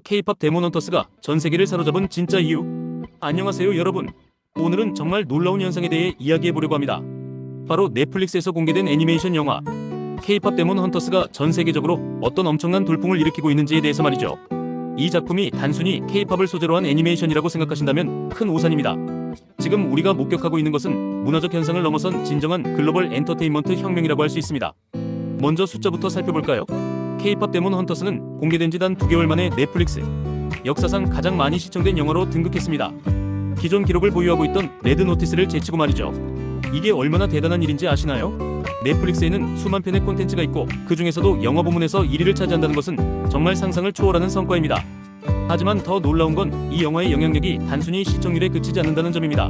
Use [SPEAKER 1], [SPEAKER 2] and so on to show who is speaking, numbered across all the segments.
[SPEAKER 1] K-팝 데몬 헌터스가 전 세계를 사로잡은 진짜 이유. 안녕하세요 여러분. 오늘은 정말 놀라운 현상에 대해 이야기해보려고 합니다. 바로 넷플릭스에서 공개된 애니메이션 영화 K-팝 데몬 헌터스가 전 세계적으로 어떤 엄청난 돌풍을 일으키고 있는지에 대해서 말이죠. 이 작품이 단순히 K-팝을 소재로 한 애니메이션이라고 생각하신다면 큰 오산입니다. 지금 우리가 목격하고 있는 것은 문화적 현상을 넘어선 진정한 글로벌 엔터테인먼트 혁명이라고 할 수 있습니다. 먼저 숫자부터 살펴볼까요? K-팝 데몬 헌터스는 공개된 지 단 2개월 만에 넷플릭스 역사상 가장 많이 시청된 영화로 등극했습니다. 기존 기록을 보유하고 있던 레드 노티스를 제치고 말이죠. 이게 얼마나 대단한 일인지 아시나요? 넷플릭스에는 수만 편의 콘텐츠가 있고 그 중에서도 영화 부문에서 1위를 차지한다는 것은 정말 상상을 초월하는 성과입니다. 하지만 더 놀라운 건 이 영화의 영향력이 단순히 시청률에 그치지 않는다는 점입니다.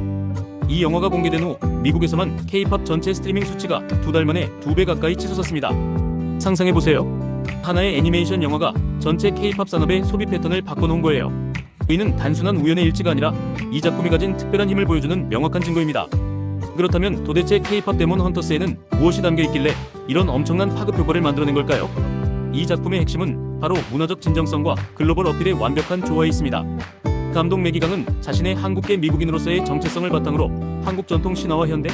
[SPEAKER 1] 이 영화가 공개된 후 미국에서만 K-팝 전체 스트리밍 수치가 2달 만에 2배 가까이 치솟았습니다. 상상해보세요. 하나의 애니메이션 영화가 전체 K-팝 산업의 소비 패턴을 바꿔놓은 거예요. 이는 단순한 우연의 일치가 아니라 이 작품이 가진 특별한 힘을 보여주는 명확한 증거입니다. 그렇다면 도대체 K-팝 데몬 헌터스에는 무엇이 담겨 있길래 이런 엄청난 파급 효과를 만들어낸 걸까요? 이 작품의 핵심은 바로 문화적 진정성과 글로벌 어필의 완벽한 조화에 있습니다. 감독 매기강은 자신의 한국계 미국인으로서의 정체성을 바탕으로 한국 전통 신화와 현대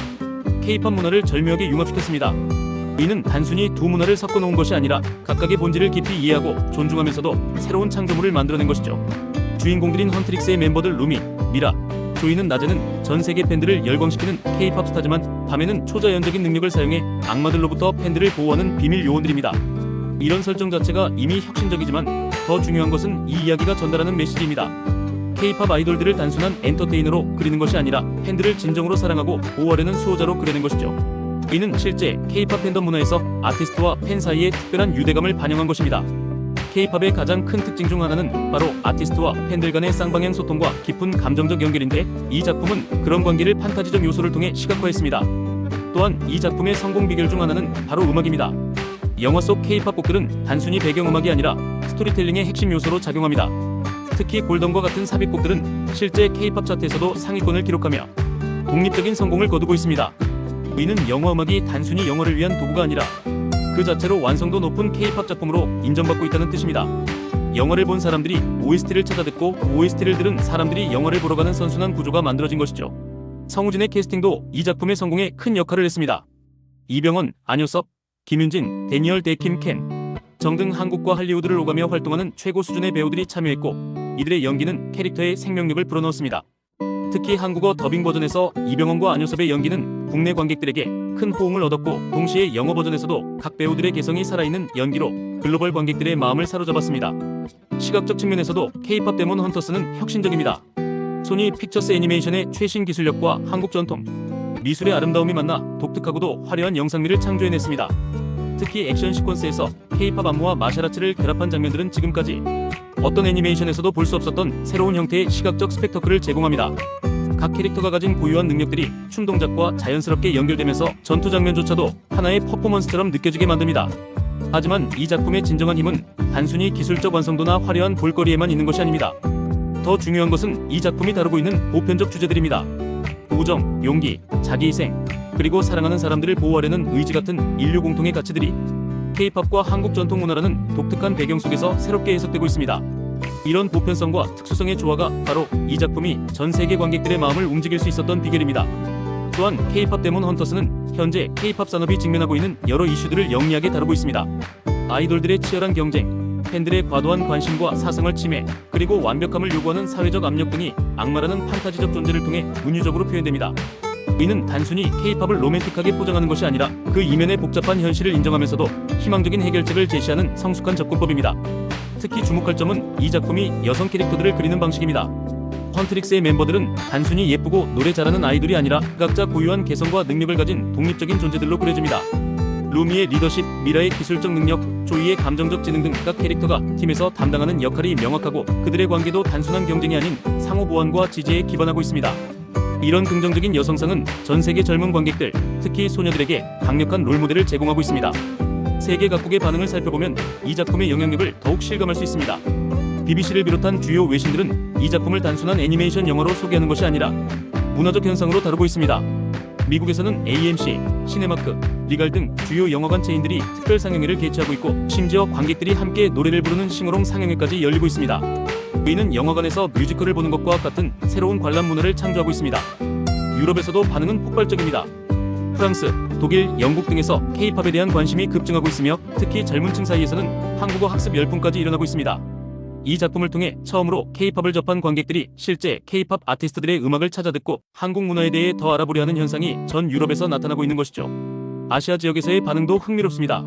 [SPEAKER 1] K-팝 문화를 절묘하게 융합시켰습니다. 이는 단순히 두 문화를 섞어놓은 것이 아니라 각각의 본질을 깊이 이해하고 존중하면서도 새로운 창조물을 만들어낸 것이죠. 주인공들인 헌트릭스의 멤버들 루미, 미라, 조이는 낮에는 전 세계 팬들을 열광시키는 K-팝 스타지만 밤에는 초자연적인 능력을 사용해 악마들로부터 팬들을 보호하는 비밀 요원들입니다. 이런 설정 자체가 이미 혁신적이지만 더 중요한 것은 이 이야기가 전달하는 메시지입니다. K-팝 아이돌들을 단순한 엔터테이너로 그리는 것이 아니라 팬들을 진정으로 사랑하고 보호하려는 수호자로 그려낸 것이죠. 이는 실제 K-팝 팬덤 문화에서 아티스트와 팬 사이의 특별한 유대감을 반영한 것입니다. K-팝의 가장 큰 특징 중 하나는 바로 아티스트와 팬들 간의 쌍방향 소통과 깊은 감정적 연결인데 이 작품은 그런 관계를 판타지적 요소를 통해 시각화했습니다. 또한 이 작품의 성공 비결 중 하나는 바로 음악입니다. 영화 속 K-팝 곡들은 단순히 배경음악이 아니라 스토리텔링의 핵심 요소로 작용합니다. 특히 골덤과 같은 삽입곡들은 실제 K-팝 차트에서도 상위권을 기록하며 독립적인 성공을 거두고 있습니다. 이는 영화 음악이 단순히 영화를 위한 도구가 아니라 그 자체로 완성도 높은 K-팝 작품으로 인정받고 있다는 뜻입니다. 영화를 본 사람들이 OST를 찾아 듣고 OST를 들은 사람들이 영화를 보러 가는 선순환 구조가 만들어진 것이죠. 성우진의 캐스팅도 이 작품의 성공에 큰 역할을 했습니다. 이병헌, 안효섭, 김윤진, 데니얼 데킴 켄, 정 등 한국과 할리우드를 오가며 활동하는 최고 수준의 배우들이 참여했고 이들의 연기는 캐릭터의 생명력을 불어넣었습니다. 특히 한국어 더빙 버전에서 이병헌과 안효섭의 연기는 국내 관객들에게 큰 호응을 얻었고 동시에 영어 버전에서도 각 배우들의 개성이 살아있는 연기로 글로벌 관객들의 마음을 사로잡았습니다. 시각적 측면에서도 K-팝 데몬 헌터스는 혁신적입니다. 소니 픽처스 애니메이션의 최신 기술력과 한국 전통 미술의 아름다움이 만나 독특하고도 화려한 영상미를 창조해냈습니다. 특히 액션 시퀀스에서 K-팝 안무와 마샬아츠를 결합한 장면들은 지금까지 어떤 애니메이션에서도 볼 수 없었던 새로운 형태의 시각적 스펙터클을 제공합니다. 각 캐릭터가 가진 고유한 능력들이 춤 동작과 자연스럽게 연결되면서 전투 장면조차도 하나의 퍼포먼스처럼 느껴지게 만듭니다. 하지만 이 작품의 진정한 힘은 단순히 기술적 완성도나 화려한 볼거리에만 있는 것이 아닙니다. 더 중요한 것은 이 작품이 다루고 있는 보편적 주제들입니다. 우정, 용기, 자기희생, 그리고 사랑하는 사람들을 보호하려는 의지 같은 인류 공통의 가치들이 K-팝과 한국 전통 문화라는 독특한 배경 속에서 새롭게 해석되고 있습니다. 이런 보편성과 특수성의 조화가 바로 이 작품이 전 세계 관객들의 마음을 움직일 수 있었던 비결입니다. 또한 K-팝 데몬 헌터스는 현재 K-팝 산업이 직면하고 있는 여러 이슈들을 영리하게 다루고 있습니다. 아이돌들의 치열한 경쟁, 팬들의 과도한 관심과 사생활 침해, 그리고 완벽함을 요구하는 사회적 압력 등이 악마라는 판타지적 존재를 통해 은유적으로 표현됩니다. 이는 단순히 K-팝을 로맨틱하게 포장하는 것이 아니라 그 이면의 복잡한 현실을 인정하면서도 희망적인 해결책을 제시하는 성숙한 접근법입니다. 특히 주목할 점은 이 작품이 여성 캐릭터들을 그리는 방식입니다. 헌트릭스의 멤버들은 단순히 예쁘고 노래 잘하는 아이돌이 아니라 각자 고유한 개성과 능력을 가진 독립적인 존재들로 그려집니다. 루미의 리더십, 미라의 기술적 능력, 조이의 감정적 지능 등 각 캐릭터가 팀에서 담당하는 역할이 명확하고 그들의 관계도 단순한 경쟁이 아닌 상호 보완과 지지에 기반하고 있습니다. 이런 긍정적인 여성상은 전 세계 젊은 관객들, 특히 소녀들에게 강력한 롤모델을 제공하고 있습니다. 세계 각국의 반응을 살펴보면 이 작품의 영향력을 더욱 실감할 수 있습니다. BBC를 비롯한 주요 외신들은 이 작품을 단순한 애니메이션 영화로 소개하는 것이 아니라 문화적 현상으로 다루고 있습니다. 미국에서는 AMC, 시네마크, 리갈 등 주요 영화관 체인들이 특별 상영회를 개최하고 있고 심지어 관객들이 함께 노래를 부르는 싱어롱 상영회까지 열리고 있습니다. 이는 영화관에서 뮤지컬을 보는 것과 같은 새로운 관람 문화를 창조하고 있습니다. 유럽에서도 반응은 폭발적입니다. 프랑스, 독일, 영국 등에서 K-팝에 대한 관심이 급증하고 있으며 특히 젊은 층 사이에서는 한국어 학습 열풍까지 일어나고 있습니다. 이 작품을 통해 처음으로 K-팝을 접한 관객들이 실제 K-팝 아티스트들의 음악을 찾아 듣고 한국 문화에 대해 더 알아보려 하는 현상이 전 유럽에서 나타나고 있는 것이죠. 아시아 지역에서의 반응도 흥미롭습니다.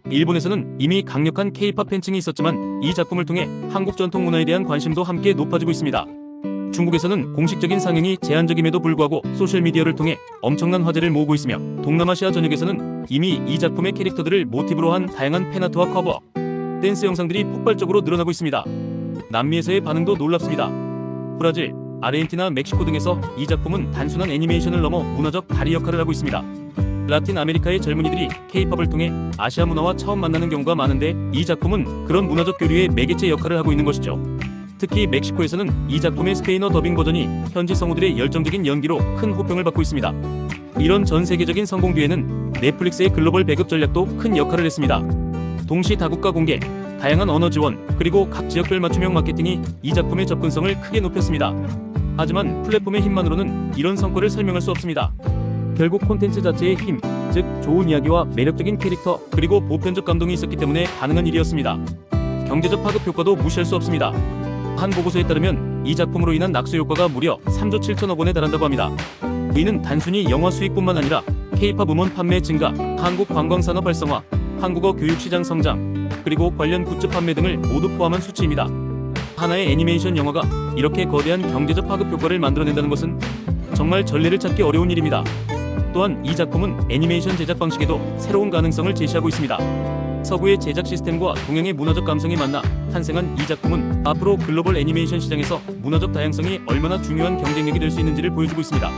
[SPEAKER 1] 일본에서는 이미 강력한 K-팝 팬층이 있었지만 이 작품을 통해 한국 전통 문화에 대한 관심도 함께 높아지고 있습니다. 중국에서는 공식적인 상영이 제한적임에도 불구하고 소셜미디어를 통해 엄청난 화제를 모으고 있으며 동남아시아 전역에서는 이미 이 작품의 캐릭터들을 모티브로 한 다양한 팬아트와 커버, 댄스 영상들이 폭발적으로 늘어나고 있습니다. 남미에서의 반응도 놀랍습니다. 브라질, 아르헨티나, 멕시코 등에서 이 작품은 단순한 애니메이션을 넘어 문화적 다리 역할을 하고 있습니다. 라틴 아메리카의 젊은이들이 K-팝을 통해 아시아 문화와 처음 만나는 경우가 많은데 이 작품은 그런 문화적 교류의 매개체 역할을 하고 있는 것이죠. 특히 멕시코에서는 이 작품의 스페인어 더빙 버전이 현지 성우들의 열정적인 연기로 큰 호평을 받고 있습니다. 이런 전 세계적인 성공 뒤에는 넷플릭스의 글로벌 배급 전략도 큰 역할을 했습니다. 동시 다국가 공개, 다양한 언어 지원, 그리고 각 지역별 맞춤형 마케팅이 이 작품의 접근성을 크게 높였습니다. 하지만 플랫폼의 힘만으로는 이런 성과를 설명할 수 없습니다. 결국 콘텐츠 자체의 힘, 즉 좋은 이야기와 매력적인 캐릭터, 그리고 보편적 감동이 있었기 때문에 가능한 일이었습니다. 경제적 파급 효과도 무시할 수 없습니다. 한 보고서에 따르면 이 작품으로 인한 낙수 효과가 무려 3조 7천억 원에 달한다고 합니다. 이는 단순히 영화 수익뿐만 아니라 K-팝 음원 판매 증가, 한국 관광산업 활성화, 한국어 교육시장 성장, 그리고 관련 굿즈 판매 등을 모두 포함한 수치입니다. 하나의 애니메이션 영화가 이렇게 거대한 경제적 파급 효과를 만들어낸다는 것은 정말 전례를 찾기 어려운 일입니다. 또한 이 작품은 애니메이션 제작 방식에도 새로운 가능성을 제시하고 있습니다. 서구의 제작 시스템과 동양의 문화적 감성이 만나 탄생한 이 작품은 앞으로 글로벌 애니메이션 시장에서 문화적 다양성이 얼마나 중요한 경쟁력이 될 수 있는지를 보여주고 있습니다.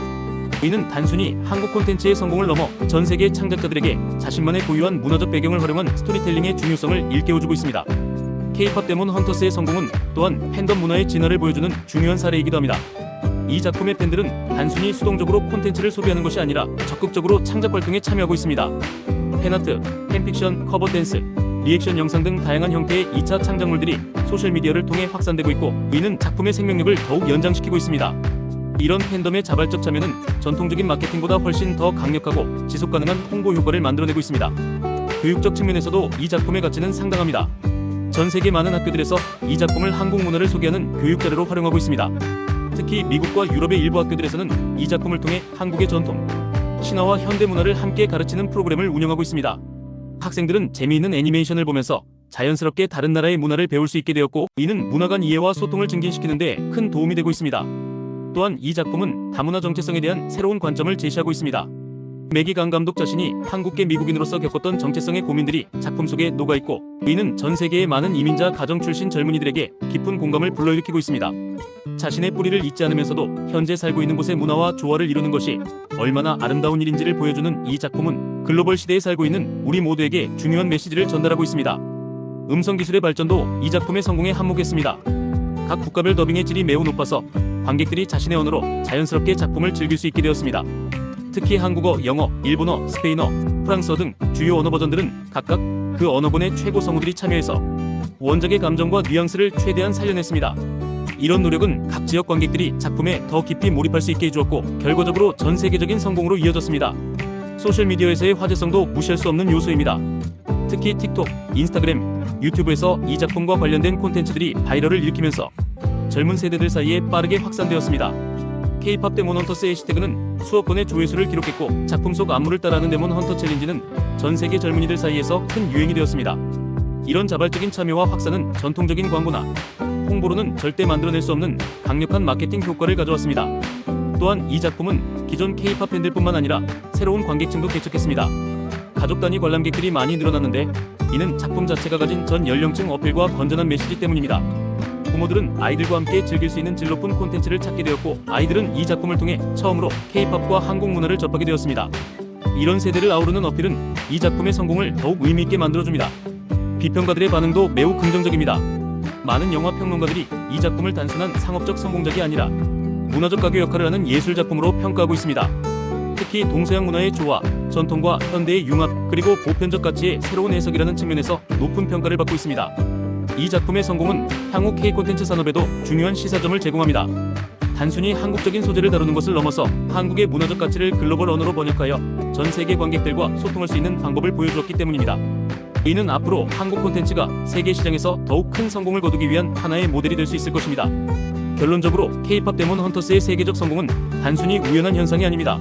[SPEAKER 1] 이는 단순히 한국 콘텐츠의 성공을 넘어 전 세계 창작자들에게 자신만의 고유한 문화적 배경을 활용한 스토리텔링의 중요성을 일깨워주고 있습니다. K-팝 데몬 헌터스의 성공은 또한 팬덤 문화의 진화를 보여주는 중요한 사례이기도 합니다. 이 작품의 팬들은 단순히 수동적으로 콘텐츠를 소비하는 것이 아니라 적극적으로 창작 활동에 참여하고 있습니다. 팬아트, 팬픽션, 커버 댄스, 리액션 영상 등 다양한 형태의 2차 창작물들이 소셜미디어를 통해 확산되고 있고 이는 작품의 생명력을 더욱 연장시키고 있습니다. 이런 팬덤의 자발적 참여는 전통적인 마케팅보다 훨씬 더 강력하고 지속 가능한 홍보 효과를 만들어내고 있습니다. 교육적 측면에서도 이 작품의 가치는 상당합니다. 전 세계 많은 학교들에서 이 작품을 한국 문화를 소개하는 교육 자료로 활용하고 있습니다. 특히 미국과 유럽의 일부 학교들에서는 이 작품을 통해 한국의 전통, 신화와 현대 문화를 함께 가르치는 프로그램을 운영하고 있습니다. 학생들은 재미있는 애니메이션을 보면서 자연스럽게 다른 나라의 문화를 배울 수 있게 되었고 이는 문화 간 이해와 소통을 증진시키는 데 큰 도움이 되고 있습니다. 또한 이 작품은 다문화 정체성에 대한 새로운 관점을 제시하고 있습니다. 매기 강 감독 자신이 한국계 미국인으로서 겪었던 정체성의 고민들이 작품 속에 녹아있고 이는 전 세계의 많은 이민자 가정 출신 젊은이들에게 깊은 공감을 불러일으키고 있습니다. 자신의 뿌리를 잊지 않으면서도 현재 살고 있는 곳의 문화와 조화를 이루는 것이 얼마나 아름다운 일인지를 보여주는 이 작품은 글로벌 시대에 살고 있는 우리 모두에게 중요한 메시지를 전달하고 있습니다. 음성기술의 발전도 이 작품의 성공에 한몫했습니다. 각 국가별 더빙의 질이 매우 높아서 관객들이 자신의 언어로 자연스럽게 작품을 즐길 수 있게 되었습니다. 특히 한국어, 영어, 일본어, 스페인어, 프랑스어 등 주요 언어 버전들은 각각 그 언어권의 최고 성우들이 참여해서 원작의 감정과 뉘앙스를 최대한 살려냈습니다. 이런 노력은 각 지역 관객들이 작품에 더 깊이 몰입할 수 있게 해주었고 결과적으로 전 세계적인 성공으로 이어졌습니다. 소셜미디어에서의 화제성도 무시할 수 없는 요소입니다. 특히 틱톡, 인스타그램, 유튜브에서 이 작품과 관련된 콘텐츠들이 바이럴을 일으키면서 젊은 세대들 사이에 빠르게 확산되었습니다. K-팝 데몬 헌터스 해시태그는 수억 건의 조회수를 기록했고 작품 속 안무를 따라하는 데몬 헌터 챌린지는 전 세계 젊은이들 사이에서 큰 유행이 되었습니다. 이런 자발적인 참여와 확산은 전통적인 광고나 홍보로는 절대 만들어낼 수 없는 강력한 마케팅 효과를 가져왔습니다. 또한 이 작품은 기존 K-팝 팬들뿐만 아니라 새로운 관객층도 개척했습니다. 가족 단위 관람객들이 많이 늘어났는데 이는 작품 자체가 가진 전 연령층 어필과 건전한 메시지 때문입니다. 부모들은 아이들과 함께 즐길 수 있는 질 높은 콘텐츠를 찾게 되었고 아이들은 이 작품을 통해 처음으로 K-팝과 한국 문화를 접하게 되었습니다. 이런 세대를 아우르는 어필은 이 작품의 성공을 더욱 의미있게 만들어줍니다. 비평가들의 반응도 매우 긍정적입니다. 많은 영화 평론가들이 이 작품을 단순한 상업적 성공작이 아니라 문화적 가교 역할을 하는 예술 작품으로 평가하고 있습니다. 특히 동서양 문화의 조화, 전통과 현대의 융합, 그리고 보편적 가치의 새로운 해석이라는 측면에서 높은 평가를 받고 있습니다. 이 작품의 성공은 향후 K 콘텐츠 산업에도 중요한 시사점을 제공합니다. 단순히 한국적인 소재를 다루는 것을 넘어서 한국의 문화적 가치를 글로벌 언어로 번역하여 전 세계 관객들과 소통할 수 있는 방법을 보여주었기 때문입니다. 이는 앞으로 한국 콘텐츠가 세계 시장에서 더욱 큰 성공을 거두기 위한 하나의 모델이 될 수 있을 것입니다. 결론적으로 K-팝 데몬 헌터스의 세계적 성공은 단순히 우연한 현상이 아닙니다.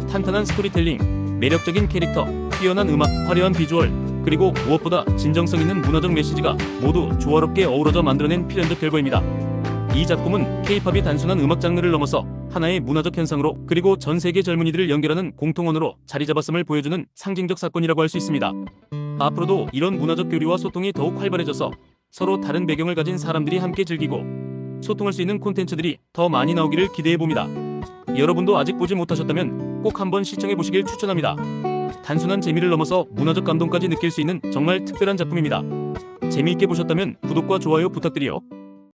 [SPEAKER 1] 탄탄한 스토리텔링, 매력적인 캐릭터, 뛰어난 음악, 화려한 비주얼, 그리고 무엇보다 진정성 있는 문화적 메시지가 모두 조화롭게 어우러져 만들어낸 필연적 결과입니다. 이 작품은 K-팝이 단순한 음악 장르를 넘어서 하나의 문화적 현상으로, 그리고 전 세계 젊은이들을 연결하는 공통언어로 자리 잡았음을 보여주는 상징적 사건이라고 할 수 있습니다. 앞으로도 이런 문화적 교류와 소통이 더욱 활발해져서 서로 다른 배경을 가진 사람들이 함께 즐기고 소통할 수 있는 콘텐츠들이 더 많이 나오기를 기대해봅니다. 여러분도 아직 보지 못하셨다면 꼭 한번 시청해보시길 추천합니다. 단순한 재미를 넘어서 문화적 감동까지 느낄 수 있는 정말 특별한 작품입니다. 재미있게 보셨다면 구독과 좋아요 부탁드려요.